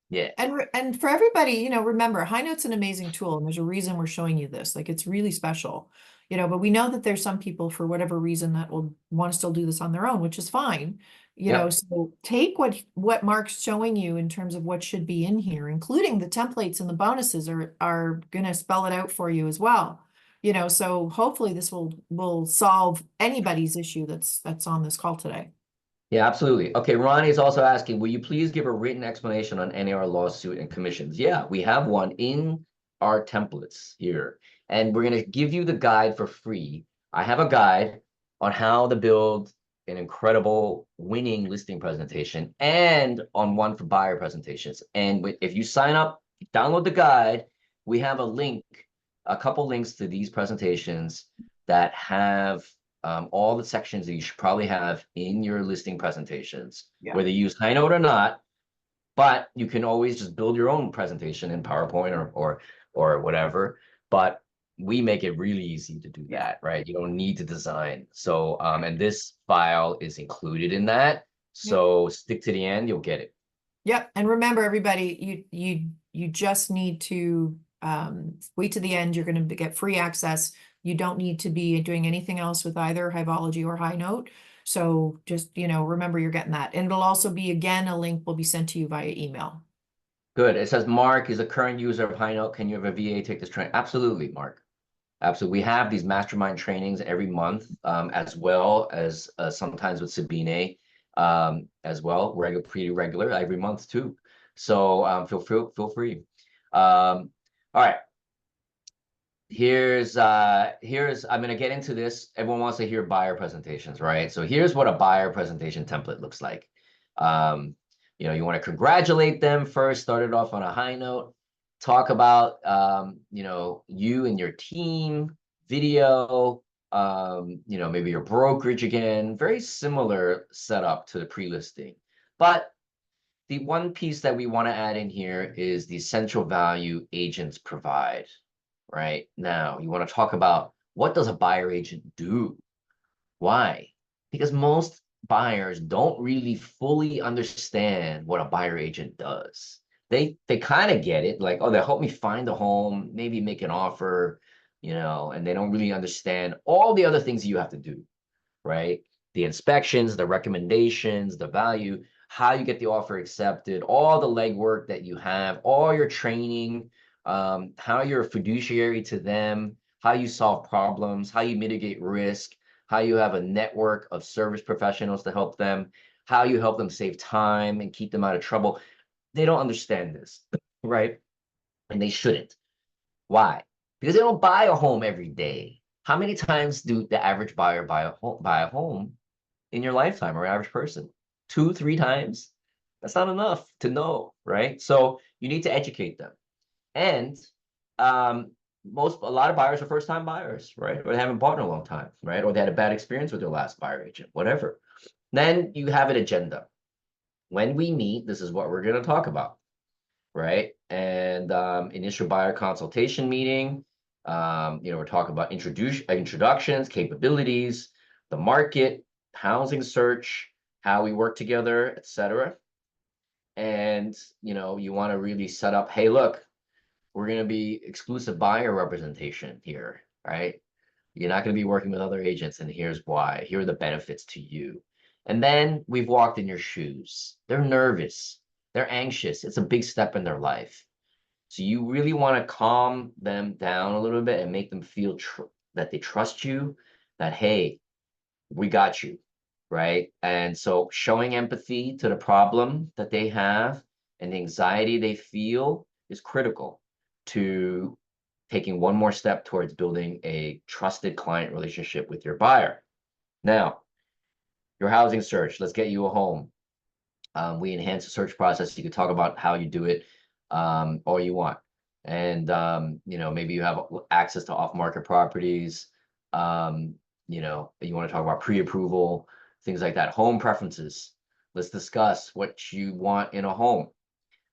Yeah. And for everybody, you know, remember, Highnote's an amazing tool, and there's a reason we're showing you this. Like, it's really special, you know, but we know that there's some people, for whatever reason, that will want to still do this on their own, which is fine. You know, Yep. so take what Mark's showing you in terms of what should be in here, including the templates and the bonuses are gonna spell it out for you as well. You know, so hopefully this will solve anybody's issue that's on this call today. Yeah, absolutely. Okay, Ronnie is also asking, will you please give a written explanation on NAR lawsuit and commissions? Yeah, we have one in our templates here, and we're going to give you the guide for free. I have a guide on how to build an incredible winning listing presentation and on one for buyer presentations. And if you sign up, download the guide, we have a link, a couple links to these presentations that have all the sections that you should probably have in your listing presentations, Yeah. whether you use Highnote or not. But you can always just build your own presentation in PowerPoint or whatever. But we make it really easy to do that, right? You don't need to design. So and this file is included in that. So stick to the end, you'll get it. Yep. And remember, everybody, you just need to wait to the end. You're going to get free access. You don't need to be doing anything else with either Highvology or Highnote. So just, you know, remember you're getting that. And it'll also be, again, a link will be sent to you via email. Good. It says Mark is a current user of Highnote. Can you have a VA take this training? Absolutely, Mark. Absolutely. We have these mastermind trainings every month, as well as sometimes with Sabine, as well, pretty regular every month too. So feel free. All right. Here's I'm gonna get into this. Everyone wants to hear buyer presentations, right? So here's what a buyer presentation template looks like. You know, you want to congratulate them first, start it off on a high note, talk about you know, you and your team, video, you know, maybe your brokerage again, very similar setup to the pre-listing. But the one piece that we want to add in here is the essential value agents provide. Right now, you want to talk about what does a buyer agent do? Why? Because most buyers don't really fully understand what a buyer agent does. They kind of get it, like, oh, they'll help me find a home, maybe make an offer, you know, and they don't really understand all the other things you have to do, right? The inspections, the recommendations, the value, how you get the offer accepted, all the legwork that you have, all your training, how you're a fiduciary to them, how you solve problems, how you mitigate risk, how you have a network of service professionals to help them, how you help them save time and keep them out of trouble. They don't understand this, right? And they shouldn't. Why? Because they don't buy a home every day. How many times do the average buyer buy a home in your lifetime, or average person? 2, 3 times? That's not enough to know, right? So you need to educate them. And um, a lot of buyers are first-time buyers, right? Or they haven't bought in a long time, right? Or they had a bad experience with their last buyer agent, whatever. Then you have an agenda. When we meet, this is what we're going to talk about, right? And initial buyer consultation meeting. You know, we're talking about introductions, capabilities, the market, housing search, how we work together, etc. And you know, you want to really set up, hey, look, we're going to be exclusive buyer representation here, right? You're not going to be working with other agents, and here's why. Here are the benefits to you. And then we've walked in your shoes. They're nervous. They're anxious. It's a big step in their life. So you really want to calm them down a little bit and make them feel that they trust you, that, hey, we got you, right? And so showing empathy to the problem that they have and the anxiety they feel is critical to taking one more step towards building a trusted client relationship with your buyer. Now, your housing search, let's get you a home. We enhance the search process. You could talk about how you do it all you want. And, maybe you have access to off-market properties. Um, you want to talk about pre-approval, things like that. Home preferences. Let's discuss what you want in a home.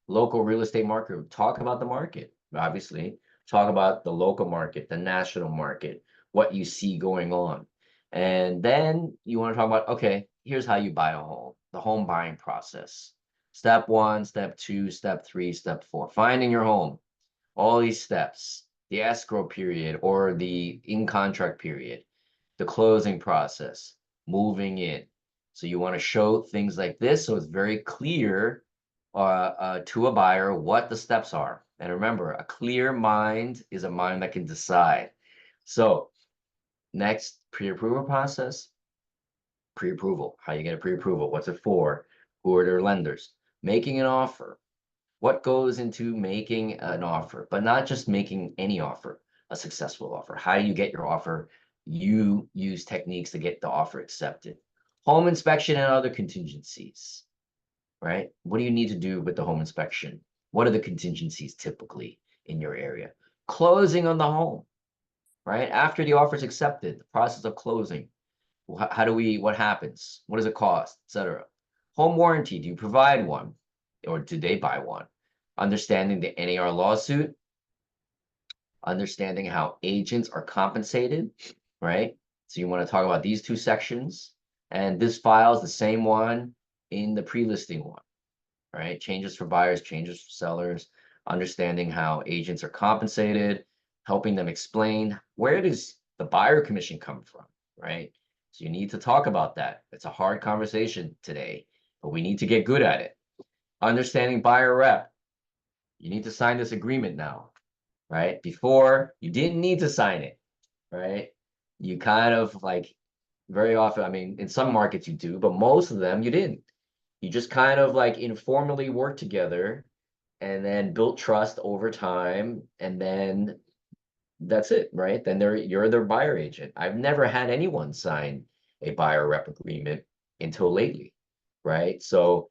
Local real estate market. Talk about the market, obviously. Talk about the local market, the national market, what you see going on. And then you want to talk about, okay, here's how you buy a home, the home buying process. Step 1, step 2, step 3, step 4, finding your home, all these steps, the escrow period or the in contract period, the closing process, moving in. So you want to show things like this so it's very clear to a buyer what the steps are. And remember, a clear mind is a mind that can decide. So next, pre-approval process. Pre-approval. How you get a pre-approval? What's it for? Who are their lenders? Making an offer. What goes into making an offer, but not just making any offer, a successful offer. How do you get your offer? You use techniques to get the offer accepted. Home inspection and other contingencies, right? What do you need to do with the home inspection? What are the contingencies typically in your area? Closing on the home, right? After the offer is accepted, the process of closing. What happens? What does it cost, etc. Home warranty, do you provide one? Or do they buy one? Understanding the NAR lawsuit, understanding how agents are compensated, right? So you want to talk about these two sections. And this file is the same one in the pre-listing one, right? Changes for buyers, changes for sellers, understanding how agents are compensated, helping them explain where does the buyer commission come from, right? So you need to talk about that. It's a hard conversation today, but we need to get good at it. Understanding buyer rep. You need to sign this agreement now, right? Before, you didn't need to sign it, right? You kind of like very often, I mean, in some markets you do, but most of them you didn't. You just kind of like informally worked together and then built trust over time, and then that's it, right? Then you're their buyer agent. I've never had anyone sign a buyer rep agreement until lately, right? So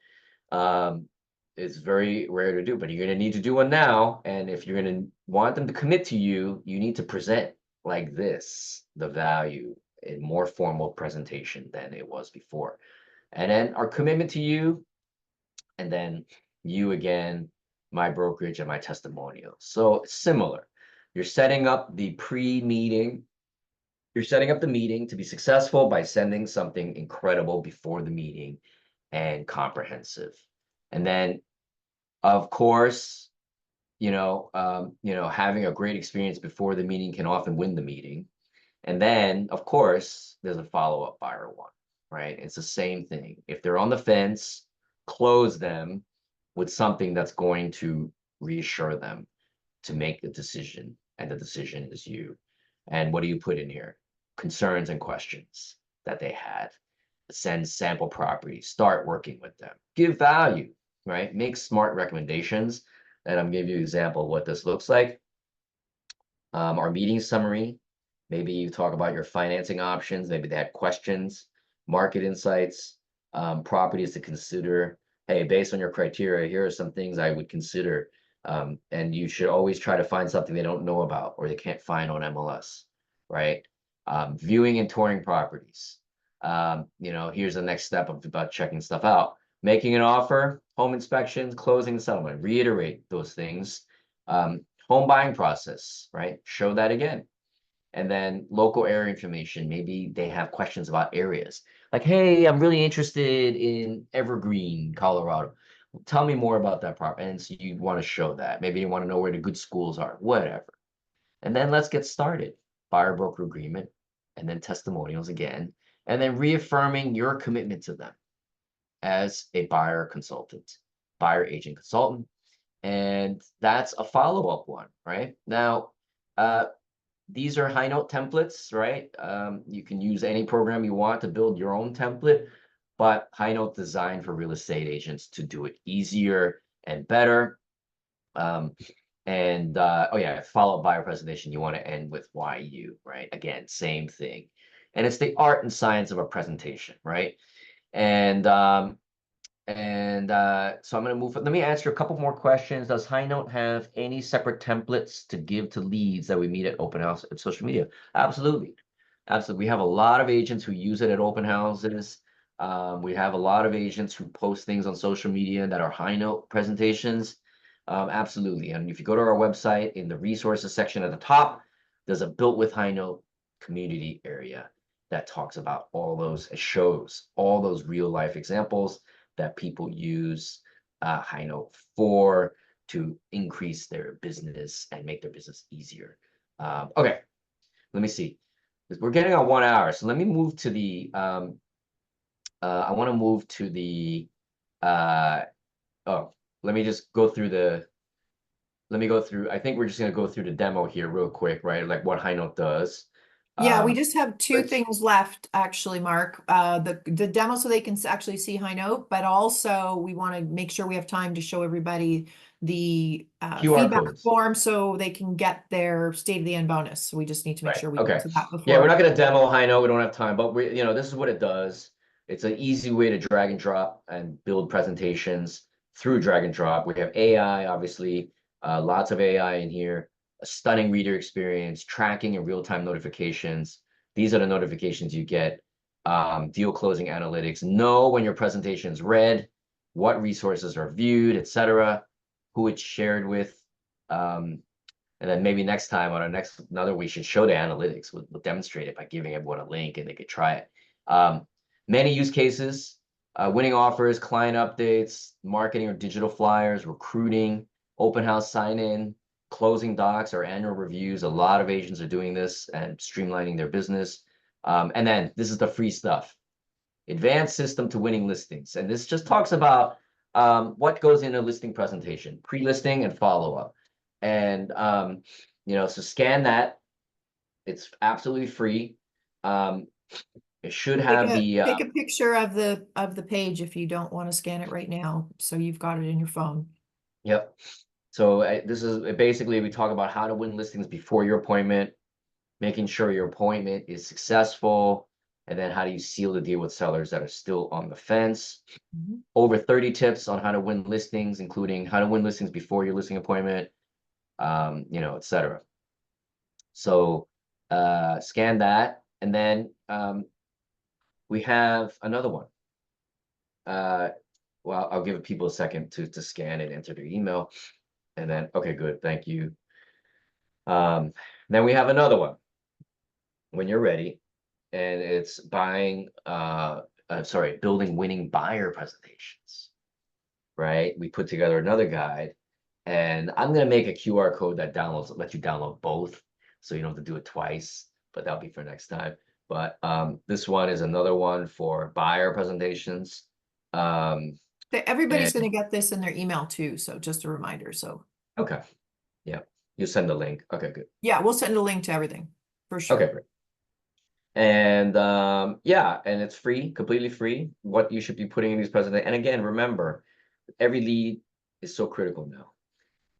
it's very rare to do, but you're going to need to do one now. And if you're going to want them to commit to you, you need to present like this, the value in more formal presentation than it was before. And then our commitment to you, and then you again, my brokerage and my testimonial. So similar. You're setting up the pre-meeting. You're setting up the meeting to be successful by sending something incredible before the meeting and comprehensive. And then, of course, having a great experience before the meeting can often win the meeting. And then, of course, there's a follow-up buyer one, right? It's the same thing. If they're on the fence, close them with something that's going to reassure them to make the decision, and the decision is you. And what do you put in here? Concerns and questions that they had. Send sample properties, start working with them, give value, right? Make smart recommendations. And I'm giving you an example of what this looks like. Our meeting summary, maybe you talk about your financing options, maybe they had questions, market insights, properties to consider. Hey, based on your criteria, here are some things I would consider. And you should always try to find something they don't know about or they can't find on MLS, right? Viewing and touring properties. Here's the next step about checking stuff out. Making an offer, home inspections, closing, settlement. Reiterate those things. Home buying process, right? Show that again. And then local area information. Maybe they have questions about areas. Like, hey, I'm really interested in Evergreen, Colorado. Tell me more about that property. And so you want to show that. Maybe you want to know where the good schools are, whatever. And then let's get started. Buyer broker agreement, and then testimonials again, and then reaffirming your commitment to them as a buyer consultant, buyer agent consultant. And that's a follow-up one, right? Now, these are Highnote templates, right? You can use any program you want to build your own template, but Highnote designed for real estate agents to do it easier and better. Oh yeah, follow-up buyer presentation, you want to end with why you, right? Again, same thing. and it's the art and science of a presentation, right? And so I'm going to move. Let me answer a couple more questions. Does Highnote have any separate templates to give to leads that we meet at open house and social media? Absolutely. Absolutely. We have a lot of agents who use it at open houses. We have a lot of agents who post things on social media that are Highnote presentations. Absolutely. And if you go to our website, in the resources section at the top, there's a built with Highnote community area that talks about all those, shows all those real life examples that people use Highnote for to increase their business and make their business easier. Okay, let me see. We're getting on 1 hour, so let me move to the. I want to move to the. Oh, let me just go through the. Let me go through. I think we're just going to go through the demo here real quick, right? Like what Highnote does. Yeah, we just have two let's- things left, actually, Mark. The demo so they can actually see Highnote, but also we want to make sure we have time to show everybody the QR feedback codes. form so they can get their state of the end bonus. So we just need to make Right, sure we okay. get to that before. Yeah, we're not going to demo Highnote. We don't have time, but this is what it does. It's an easy way to drag and drop and build presentations through drag and drop. We have AI, obviously, lots of AI in here, a stunning reader experience, tracking and real-time notifications. These are the notifications you get. Deal closing analytics, know when your presentation is read, what resources are viewed, etc., who it's shared with. And then maybe next time on another we should show the analytics. We'll demonstrate it by giving everyone a link and they could try it. Many use cases, winning offers, client updates, marketing or digital flyers, recruiting, open house sign-in, closing docs or annual reviews. A lot of agents are doing this and streamlining their business. And then this is the free stuff. Advanced system to winning listings. And this just talks about what goes in a listing presentation, pre-listing and follow-up. And so scan that. It's absolutely free. It should have Take a picture of the page if you don't want to scan it right now, so you've got it in your phone. Yep. So this is basically we talk about how to win listings before your appointment, making sure your appointment is successful, and then how do you seal the deal with sellers that are still on the fence. Mhm. Over 30 tips on how to win listings, including how to win listings before your listing appointment, etc. So scan that, and then we have another one. Well, I'll give people a second to scan and enter their email, and then okay, good, thank you. Then we have another one when you're ready, and it's building winning buyer presentations. Right? We put together another guide, and I'm gonna make a QR code that lets you download both, so you don't have to do it twice, but that'll be for next time. But this one is another one for buyer presentations. Everybody's going to get this in their email too, so just a reminder. So Okay, yeah, you send the link. Okay, good. yeah, we'll send a link to everything for sure. Okay, great. And yeah, and it's free, completely free. What you should be putting in these presentations. And again, remember, every lead is so critical now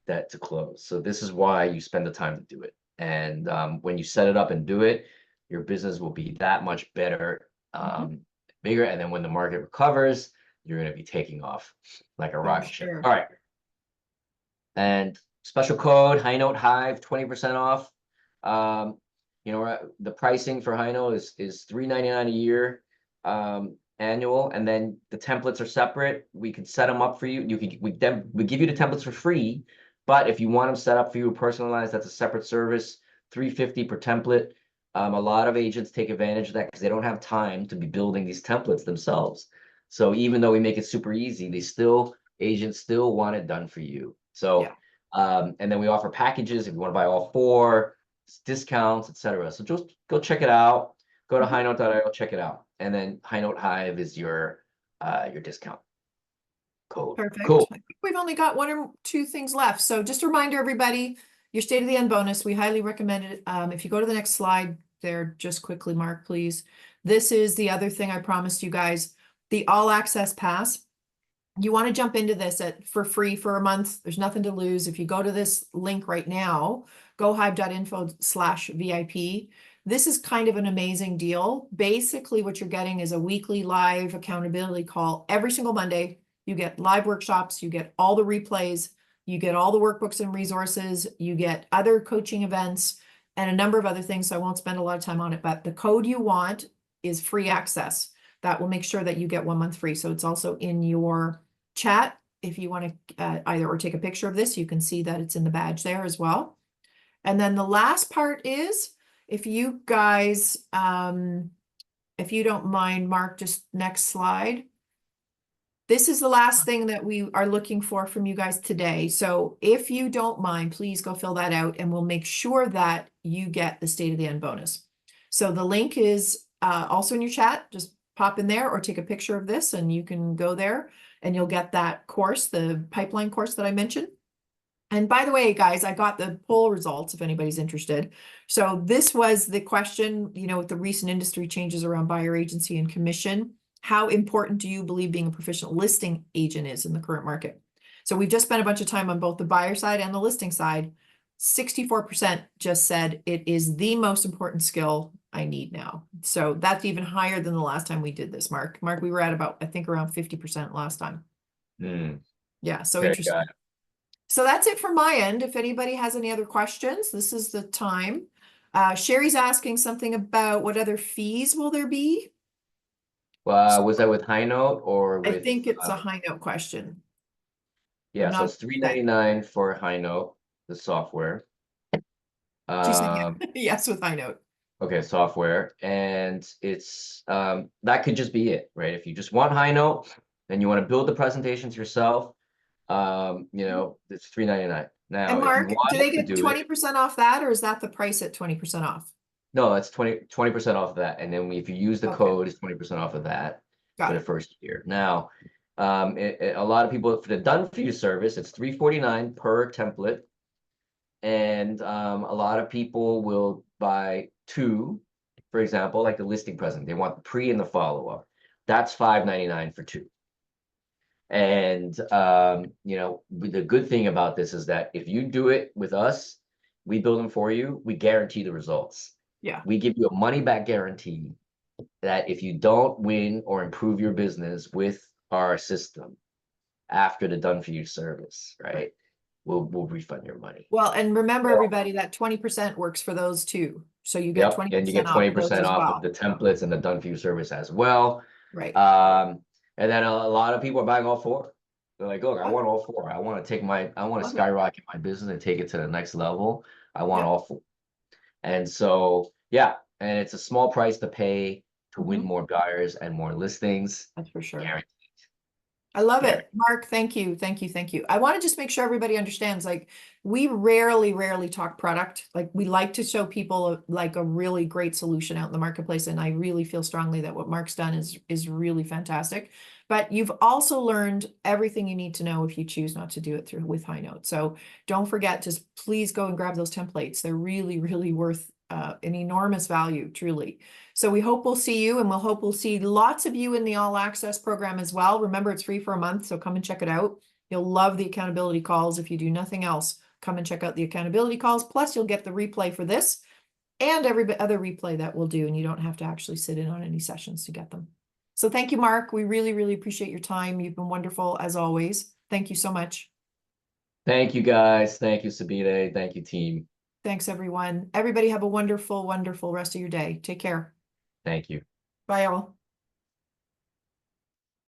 that to close. So this is why you spend the time to do it. And when you set it up and do it, your business will be that much better, bigger. And then when the market recovers, you're going to be taking off like a rocket ship. Sure. All right. And special code, Highnote Hive, 20% off. The pricing for Highnote is $3.99 a year, annual, and then the templates are separate. We can set them up for you. We give you the templates for free, but if you want them set up for you personalized, that's a separate service. $3.50 per template. A lot of agents take advantage of that because they don't have time to be building these templates themselves. So even though we make it super easy, agents still want it done for you. So, Yeah. and then we offer packages if you want to buy all four, discounts, etc. So just go check it out. Go to highnote.io, check it out. And then Highnote Hive is your discount code. Perfect. Cool. I think we've only got one or two things left. So just a reminder, everybody, your state of the end bonus, we highly recommend it. If you go to the next slide there, just quickly, Mark, please. This is the other thing I promised you guys, the all access pass. you want to jump into this for free for a month. There's nothing to lose. If you go to this link right now, gohive.info/VIP. This is kind of an amazing deal. Basically, what you're getting is a weekly live accountability call every single Monday. You get live workshops, you get all the replays, you get all the workbooks and resources, you get other coaching events, and a number of other things. So I won't spend a lot of time on it, but the code you want is free access. That will make sure that you get 1 month free. So it's also in your chat. If you want to either or take a picture of this, you can see that it's in the badge there as well. And then the last part is, if you guys, if you don't mind, Mark, just next slide. This is the last thing that we are looking for from you guys today. So if you don't mind, please go fill that out and we'll make sure that you get the State of the End bonus. So the link is also in your chat. Just pop in there or take a picture of this and you can go there and you'll get that course, the pipeline course that I mentioned. And by the way, guys, I got the poll results if anybody's interested. So this was the question, you know, with the recent industry changes around buyer agency and commission, how important do you believe being a proficient listing agent is in the current market? So we've just spent a bunch of time on both the buyer side and the listing side. 64% just said it is the most important skill I need now. So that's even higher than the last time we did this, Mark. Mark, we were at about, I think, around 50% last time. Yeah, so Okay, interesting. So that's it from my end. If anybody has any other questions, this is the time. Sherry's asking something about what other fees will there be? Was that with Highnote or I with? think it's a Highnote question. Yeah, so not it's $3.99 for Highnote, the software. She's saying yes with Highnote. Okay, software, and it's that could just be it, right? If you just want Highnote and you want to build the presentations yourself, you know, it's $3.99. Now, And if Mark, you do want they to get do 20% off that, or is that the price at 20% off? no, that's 20% off of that, and then if you use the Okay. code, it's 20% off of that Got for the it. first year. Now, a lot of people for the done for you service, it's $3.49 per template, and a lot of people will buy two, for example, like the listing present. They want the pre and the follow-up. That's $5.99 for two. And you know, the good thing about this is that if you do it with us, we build them for you, we guarantee the results. Yeah. We give you a money back guarantee that if you don't win or improve your business with our system after the done for you service, right? We'll refund your money. Well, and remember, everybody, that 20% works for those too. So you get 20% and you get off those 20% as off well. of the templates and the done for you service as well. Right. And then a lot of people are buying all four. They're like, look, I want all four. I want to skyrocket my business and take it to the next level. I want all four. And so, yeah, and it's a small price to pay to win more buyers and more listings. That's for sure. Guaranteed. I love it. Mark, thank you. Thank you. Thank you. I want to just make sure everybody understands, like, we rarely talk product. Like, we like to show people like a really great solution out in the marketplace. And I really feel strongly that what Mark's done is really fantastic. But you've also learned everything you need to know if you choose not to do it with Highnote. So don't forget, just please go and grab those templates. They're really worth an enormous value, truly. So we hope we'll see you, and we'll see lots of you in the All Access program as well. Remember, it's free for a month, so come and check it out. You'll love the accountability calls. If you do nothing else, come and check out the accountability calls. Plus, you'll get the replay for this and every other replay that we'll do, and you don't have to actually sit in on any sessions to get them. So thank you, Mark. We really appreciate your time. You've been wonderful as always. Thank you so much. Thank you, guys. Thank you, Sabine. Thank you, team. Thanks, everyone. Everybody have a wonderful rest of your day. Take care. Thank you. Bye, all.